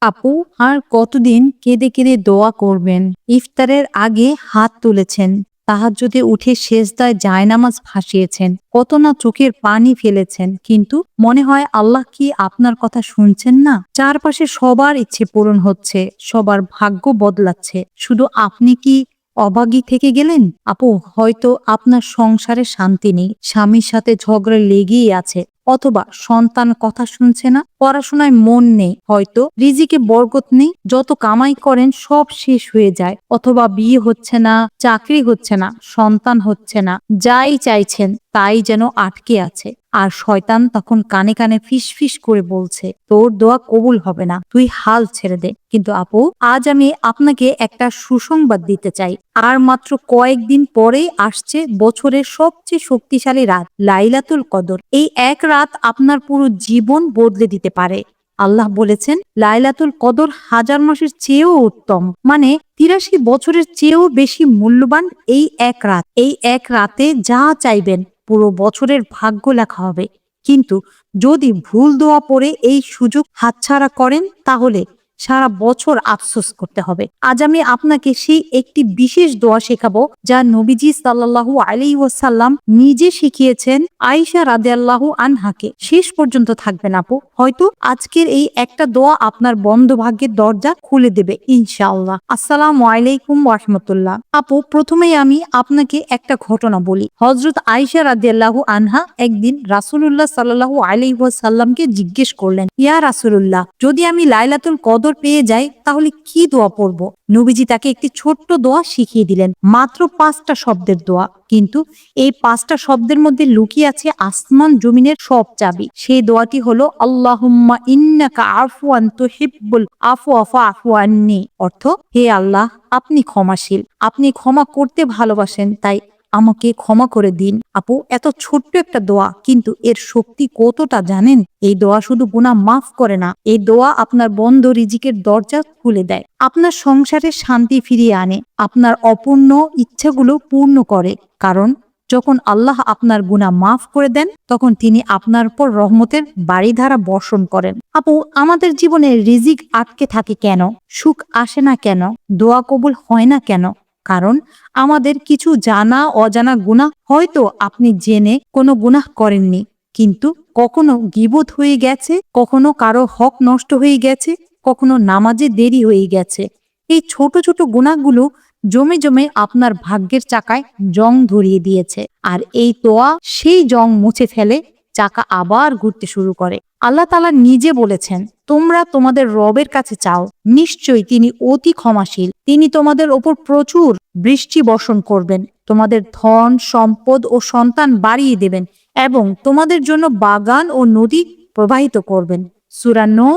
আপু, আর কতদিন কেঁদে কেঁদে দোয়া করবেন? ইফতারের আগে হাত তুলেছেন, তাহাজ্জুদে উঠে সেজদায় জায়নামাজ ভাসিয়েছেন, কত না চোখের পানি ফেলেছেন, কিন্তু মনে হয় আল্লাহ কি আপনার কথা শুনছেন না? চারপাশে সবার ইচ্ছে পূরণ হচ্ছে, সবার ভাগ্য বদলাচ্ছে, শুধু আপনি কি অভাগী থেকে গেলেন? আপু, হয়তো আপনার সংসারে শান্তি নেই, স্বামীর সাথে ঝগড়া লেগেই আছে, অথবা সন্তান কথা শুনছে না, পড়াশোনায় মন নেই, হয়তো রিজিকে বরকত নেই, যত কামাই করেন সব শেষ হয়ে যায়, অথবা বিয়ে হচ্ছে না, চাকরি হচ্ছে না, সন্তান হচ্ছে না, যাই চাইছেন তাই যেন আটকে আছে। আর শয়তান তখন কানে কানে ফিস ফিস করে বলছে, তোর দোয়া কবুল হবে না, তুই হাল ছেড়ে দে। কিন্তু আপু, আজ আমি আপনাকে একটা সুসংবাদ দিতে চাই। আর মাত্র কয়েকদিন পরেই আসছে বছরের সবচেয়ে শক্তিশালী রাত, লাইলাতুল কদর। এই এক রাত আপনার পুরো জীবন বদলে দিতে পারে। আল্লাহ বলেছেন, লাইলাতুল কদর হাজার মাসের চেয়েও উত্তম, মানে ৮৩ বছরের চেয়েও বেশি মূল্যবান। এই এক রাত, এই এক রাতে যা চাইবেন পুরো বছরের ভাগ্য লেখা হবে। কিন্তু যদি ভুল দোয়া পড়ে এই সুযোগ হাতছাড়া করেন, তাহলে সারা বছর আফসোস করতে হবে। আজ আমি আপনাকে সেই একটি বিশেষ দোয়া শেখাবো, যা নবীজি সাল্লাল্লাহু আলাইহি ওয়াসাল্লাম নিজে শিখিয়েছেন আয়েশা রাদিয়াল্লাহু আনহাকে। শেষ পর্যন্ত থাকবেন আপু, হয়তো আজকের এই একটা দোয়া আপনার বন্ধ ভাগ্যের দরজা খুলে দেবে ইনশাআল্লাহ। আসসালামু আলাইকুম ওয়া রাহমাতুল্লাহ। আপু, প্রথমেই আমি আপনাকে একটা ঘটনা বলি। হযরত আয়েশা রাদিয়াল্লাহু আনহা একদিন রাসূলুল্লাহ সাল্লাল্লাহু আলাইহি ওয়াসাল্লামকে জিজ্ঞেস করলেন, ইয়া রাসূলুল্লাহ, যদি আমি লাইলাতুল কদর পেয়ে যাই তাহলে কি দোয়া পড়ব? নবীজি তাকে একটি ছোট্ট দোয়া শিখিয়ে দিলেন, মাত্র ৫টা শব্দের দোয়া, কিন্তু এই ৫টা শব্দের মধ্যে লুকিয়ে আছে আসমান জমিনের সব চাবি। সেই দোয়াটি হলো, আল্লাহুম্মা ইন্নাকা আফওয়ান তুহিব্বুল আফওয়া ফাফু আন্নি। অর্থ, হে আল্লাহ, আপনি ক্ষমাশীল, আপনি ক্ষমা করতে ভালোবাসেন, তাই আমাকে ক্ষমা করে দিন। আপু, এত ছোট্ট একটা দোয়া, কিন্তু এর শক্তি কতটা জানেন? এই দোয়া শুধু গুনাহ মাফ করে না, এই দোয়া আপনার বন্ধ রিজিকের দরজা খুলে দেয়, আপনার সংসারে শান্তি ফিরিয়ে আনে, আপনার অপূর্ণ ইচ্ছাগুলো পূর্ণ করে। কারণ যখন আল্লাহ আপনার গুনাহ মাফ করে দেন, তখন তিনি আপনার উপর রহমতের বাড়িধারা বর্ষণ করেন। আপু, আমাদের জীবনে রিজিক আটকে থাকে কেন? সুখ আসে না কেন? দোয়া কবুল হয় না কেন? কারণ আমাদের কিছু জানা অজানা গুনাহ, হয়তো আপনি জেনে কোনো গুনাহ করেননি, কিন্তু কখনো গীবত হয়ে গেছে, কখনো কারো হক নষ্ট হয়ে গেছে, কখনো নামাজে দেরি হয়ে গেছে। এই ছোট ছোট গুনাহগুলো জমে জমে আপনার ভাগ্যের চাকায় জং ধরিয়ে দিয়েছে, আর এই তোয়া সেই জং মুছে ফেলে, চাকা আবার ঘুরতে শুরু করে। আল্লাহ তাআলা নিজে বলেছেন, তোমরা তোমাদের রবের কাছে চাও, নিশ্চয়ই তিনি অতি ক্ষমাশীল, তিনি তোমাদের ওপর প্রচুর বৃষ্টি বর্ষণ করবেন, তোমাদের ধন সম্পদ ও সন্তান বাড়িয়ে দেবেন, এবং তোমাদের জন্য বাগান ও নদী প্রবাহিত করবেন। সূরা নূহ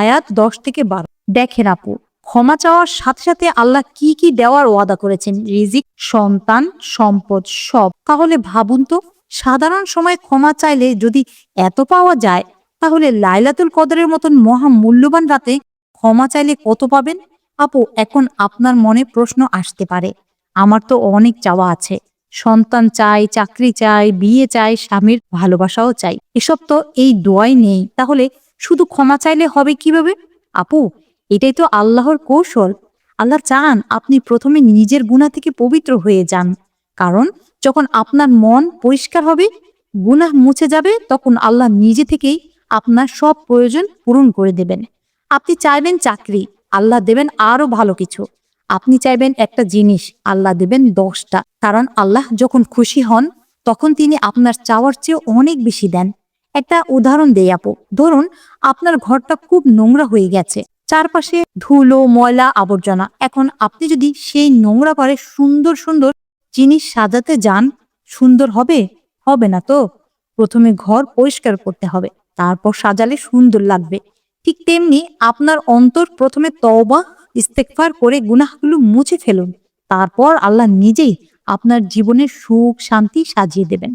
আয়াত ১০ থেকে ১২। দেখেন আপু, ক্ষমা চাওয়ার সাথে সাথে আল্লাহ কি কি দেওয়ার ওয়াদা করেছেন, রিজিক, সন্তান, সম্পদ, সব। তাহলে ভাবুন তো, সাধারণ সময় ক্ষমা চাইলে যদি এত পাওয়া যায়, তাহলে লাইলাতুল কদরের মতন মহা মূল্যবান রাতে ক্ষমা চাইলে কত পাবেন? আপু, এখন আপনার মনে প্রশ্ন আসতে পারে, আমার তো অনেক চাওয়া আছে, সন্তান চাই, চাকরি চাই, বিয়ে চাই, স্বামীর ভালোবাসাও চাই, এসব তো এই দোয়াই নেই, তাহলে শুধু ক্ষমা চাইলে হবে কিভাবে? আপু, এটাই তো আল্লাহর কৌশল। আল্লাহ চান আপনি প্রথমে নিজের গুনাহ থেকে পবিত্র হয়ে যান, কারণ যখন আপনার মন পরিষ্কার হবে, গুনাহ মুছে যাবে, তখন আল্লাহ নিজে থেকেই আপনার সব প্রয়োজন পূরণ করে দেবেন। আপনি চাইবেন চাকরি, আল্লাহ দেবেন আরো ভালো কিছু। আপনি চাইবেন একটা জিনিস, আল্লাহ দেবেন ১০টা। কারণ আল্লাহ যখন খুশি হন, তখন তিনি আপনার চাওয়ার চেয়ে অনেক বেশি দেন। একটা উদাহরণ দেই আপু, ধরুন আপনার ঘরটা খুব নোংরা হয়ে গেছে, চারপাশে ধুলো, ময়লা, আবর্জনা। এখন আপনি যদি সেই নোংরা ঘরে সুন্দর সুন্দর জিনিস সাজাতে যান, সুন্দর হবে? হবে না তো। প্রথমে ঘর পরিষ্কার করতে হবে, তারপর সাজালে সুন্দর লাগবে। ঠিক তেমনি আপনার অন্তর প্রথমে তওবা ইস্তেগফার করে গুনাহগুলো মুছে ফেলুন, তারপর আল্লাহ নিজেই আপনার জীবনের সুখ শান্তি সাজিয়ে দেবেন।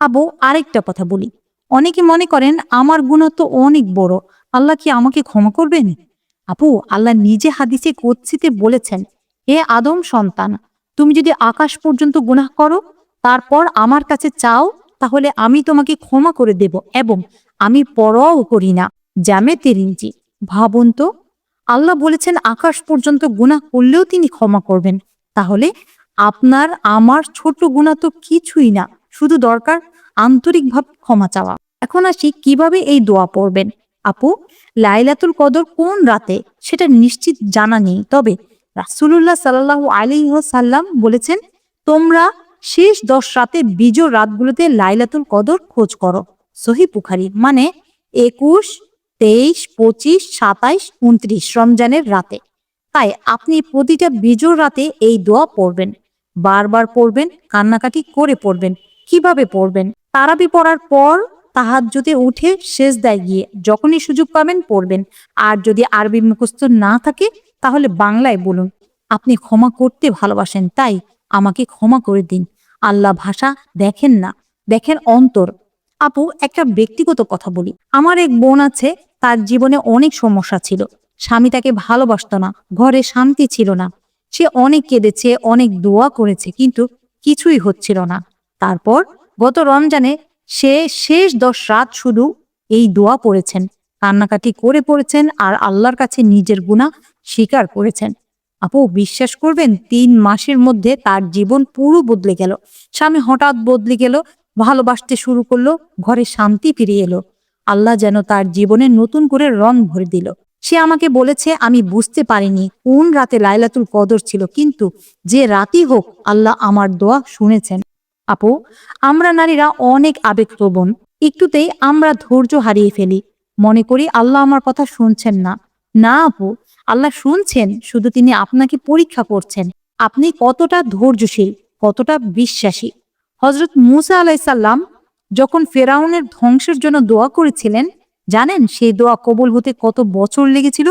আবু, আরেকটা কথা বলি, অনেকে মনে করেন আমার গুনাহ তো অনেক বড়, আল্লাহ কি আমাকে ক্ষমা করবেন? আপু, আল্লাহ নিজে হাদিসে কুদসিতে বলেছেন, হে আদম সন্তান, তুমি যদি আকাশ পর্যন্ত গুনাহ করো, তারপর আমার কাছে চাও, তাহলে আমি তোমাকে ক্ষমা করে দেব, এবং আমি পরোয়াও করি না। জামে তিরমিজি। ভাবুন তো, আল্লাহ বলেছেন আকাশ পর্যন্ত গুনাহ করলেও তিনি ক্ষমা করবেন। তাহলে আপনার আমার ছোট গুনাহ তো কিছুই না, শুধু দরকার আন্তরিকভাবে ক্ষমা চাওয়া। এখন আসি কিভাবে এই দোয়া পড়বেন। আপু, লাইলাতুল কদর কোন রাতে সেটা নিশ্চিত জানা নেই, তবে রাসূলুল্লাহ সাল্লাল্লাহু আলাইহি ওয়াসাল্লাম বলেছেন, তোমরা শেষ 10 রাতে বিজোড় রাতগুলোতে লাইলাতুল কদর খোঁজ করো। সহিহ বুখারী। মানে 21, 23, 25, 27, 29 রমজানের রাতে। তাই আপনি প্রতিটা বিজোড় রাতে এই দোয়া পড়বেন, বারবার পড়বেন, কান্নাকাটি করে পড়বেন। কিভাবে পড়বেন? তারাবি পড়ার পর তাহাজ্জুদে উঠে সেজদায় গিয়ে যখনই সুযোগ পাবেন পড়বেন। আর যদি আরবি মুখস্থ না থাকে তাহলে বাংলায় বলুন, আপনি ক্ষমা করতে ভালোবাসেন, তাই আমাকে ক্ষমা করে দিন। আল্লাহ ভাষা দেখেন না, দেখেন অন্তর। আপু, একটা ব্যক্তিগত কথা বলি। আমার এক বোন আছে, তার জীবনে অনেক সমস্যা ছিল। স্বামী তাকে ভালোবাসতো না, ঘরে শান্তি ছিল না। সে অনেক কেঁদেছে, অনেক দোয়া করেছে, কিন্তু কিছুই হচ্ছিল না। তারপর গত রমজানে সে শেষ 10 রাত শুধু এই দোয়া পড়েছেন, কান্নাকাটি করে পড়েছেন, আর আল্লাহর কাছে নিজের গুনাহ স্বীকার করেছেন। আপু, বিশ্বাস করবেন 3 মাসের মধ্যে তার জীবন পুরো বদলে গেল। স্বামী হঠাৎ বদলে গেল, ভালোবাসতে শুরু করলো, ঘরে শান্তি ফিরে এলো। আল্লাহ যেন তার জীবনে নতুন করে রং ভরে দিল। সে আমাকে বলেছে, আমি বুঝতে পারিনি কোন রাতে লাইলাতুল কদর ছিল, কিন্তু যে রাতই হোক আল্লাহ আমার দোয়া শুনেছেন। আপু, আমরা নারীরা অনেক আবেগপ্রবণ। একটুতেই আমরা ধৈর্য হারিয়ে ফেলি, মনে করি আল্লাহ আমার কথা শুনছেন না। না আপু, আল্লাহ শুনছেন, শুধু তিনি আপনাকে পরীক্ষা করছেন আপনি কতটা ধৈর্যশীল, কতটা বিশ্বাসী। হযরত মূসা আলাইসাল্লাম যখন ফেরাউনের ধ্বংসের জন্য দোয়া করেছিলেন, জানেন সেই দোয়া কবুল হতে কত বছর লেগেছিল?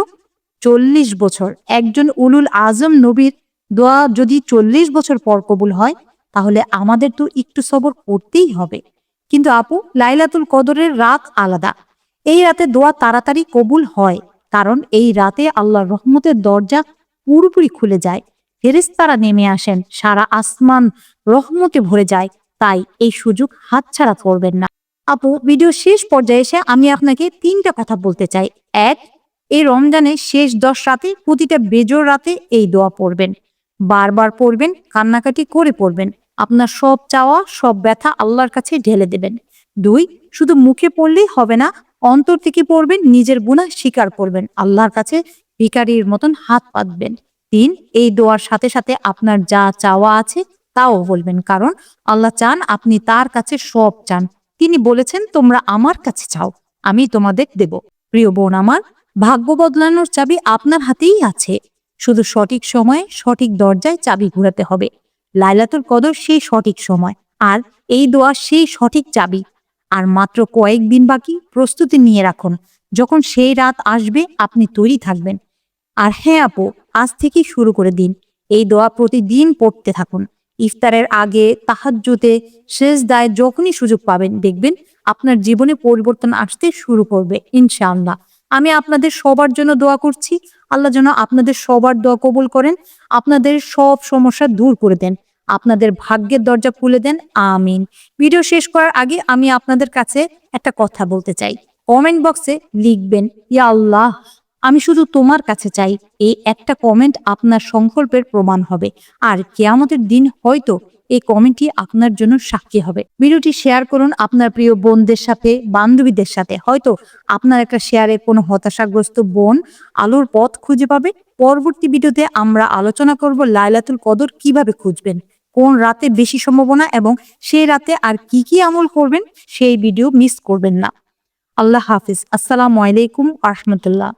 40 বছর। একজন উলুল আজম নবীর দোয়া যদি 40 বছর পর কবুল হয়, তাহলে আমাদের তো একটু সবর করতেই হবে। কিন্তু আপু, লাইলাতুল কদরের রাত আলাদা। এই রাতে দোয়া তাড়াতাড়ি কবুল হয়, কারণ এই রাতে আল্লাহর রহমতের দরজা পুরোপুরি খুলে যায়। ফেরেশতারা নেমে আসেন, সারা আসমান রহমতে ভরে যায়। তাই এই সুযোগ হাতছাড়া করবেন না। আপু, ভিডিও শেষ পর্যায়ে এসে আমি আপনাকে 3টা কথা বলতে চাই। এক, এই রমজানের শেষ 10 রাতে প্রতিটা বেজোড় রাতে এই দোয়া পড়বেন, বারবার পড়বেন, কান্নাকাটি করে পড়বেন। আপনার সব চাওয়া, সব ব্যথা আল্লাহর কাছে ঢেলে দেবেন। 2, শুধু মুখে পড়লেই হবে না, অন্তর থেকে পড়বেন, নিজের গুনাহ স্বীকার করবেন, আল্লাহর কাছে ভিখারির মতন হাত পাতবেন। 3, এই দোয়ার সাথে সাথে আপনার যা চাওয়া আছে তাও বলবেন, কারণ আল্লাহ চান আপনি তার কাছে সব চান। তিনি বলেছেন, তোমরা আমার কাছে চাও, আমি তোমাদের দেব। প্রিয় বোন আমার, ভাগ্য বদলানোর চাবি আপনার হাতেই আছে। শুধু সঠিক সময়ে সঠিক দরজায় চাবি ঘুরাতে হবে। লাইলাতুল কদর সেই সঠিক সময়, আর এই দোয়া সেই সঠিক চাবি। আর মাত্র কয়েকদিন বাকি, প্রস্তুতি নিয়ে রাখুন। যখন সেই রাত আসবে আপনি তৈরি থাকবেন। আর হ্যাঁ আপু, আজ থেকেই শুরু করে দিন। এই দোয়া প্রতিদিন পড়তে থাকুন। ইফতারের আগে, তাহাজ্জুদে, সেজদায়, যখনই সুযোগ পাবেন, দেখবেন আপনার জীবনে পরিবর্তন আসতে শুরু করবে ইনশাআল্লাহ। আমি আপনাদের সবার জন্য দোয়া করছি। আল্লাহ যেন আপনাদের সবার দোয়া কবুল করেন, আপনাদের সব সমস্যা দূর করে দেন, আপনাদের ভাগ্যের দরজা খুলে দেন। আমিন। ভিডিও শেষ করার আগে আমি আপনাদের কাছে একটা কথা বলতে চাই। কমেন্ট বক্সে লিখবেন, ইয়া আল্লাহ, আমি শুধু তোমার কাছে চাই। এই একটা কমেন্ট আপনার সংকল্পের প্রমাণ হবে, আর কিয়ামতের দিন হয়তো এই কমেন্টটি আপনার জন্য সাক্ষী হবে। ভিডিওটি শেয়ার করুন আপনার প্রিয় বোনদের সাথে, বান্ধবীদের সাথে। হয়তো আপনার একটা শেয়ারে কোনো হতাশাগ্রস্ত বোন আলোর পথ খুঁজে পাবে। পরবর্তী ভিডিওতে আমরা আলোচনা করব লাইলাতুল কদর কিভাবে খুঁজবেন, কোন রাতে বেশি সম্ভাবনা, এবং সেই রাতে আর কি কি আমল করবেন। সেই ভিডিও মিস করবেন না। আল্লাহ হাফিজ। আসসালামু আলাইকুম ওয়া রাহমাতুল্লাহ।